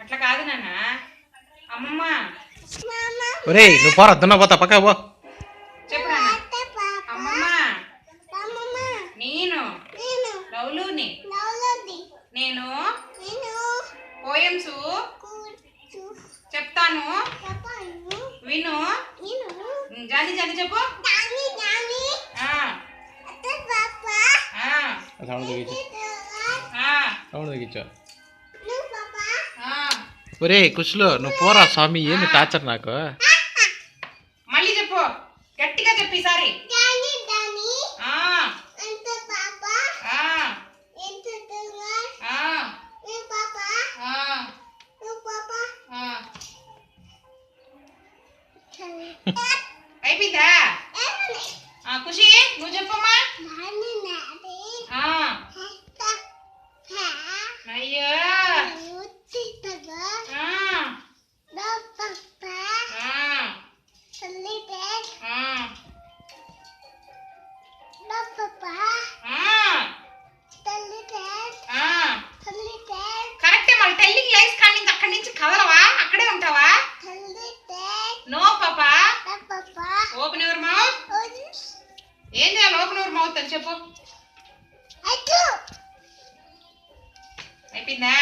అట్లా కాదు నాన్న. అమ్మమ్మ ఒరేయ్ నువ్వు పోరా దున్న పోతా పక్క పో. చెప్పు నాన్న. అమ్మమ్మ నేను లవ్లుని. నేను పోయమ్స్ చెప్తాను విను. జాని జాని చెప్పు. సౌండ్ తగ్గించు, సౌండ్ తగ్గించు. ఆ. ఒరే కుషులు నువ్వు పోరా స్వామి, ఏంది టార్చర్ నాకు. మళ్ళీ చెప్పు, గట్టిగా చెప్పు ఈసారి. ఆ. ఆ. ఆ. ఆ. అయిపోయిందా? ఖుషి నువ్వు చెప్పమ్మా. ఆ. అయ్యో. ఆ. కరెక్టే. మళ్ళీ టెల్లింగ్ లైన్స్ కాడి నుంచి అక్కడి నుంచి కదలవా? అక్కడే ఉంటావా? నో పాపా. Open your mouth. ఏం చేయాలి? ఓపెన్ యువర్ మౌత్ అని చెప్పు. అయిపోయిందా?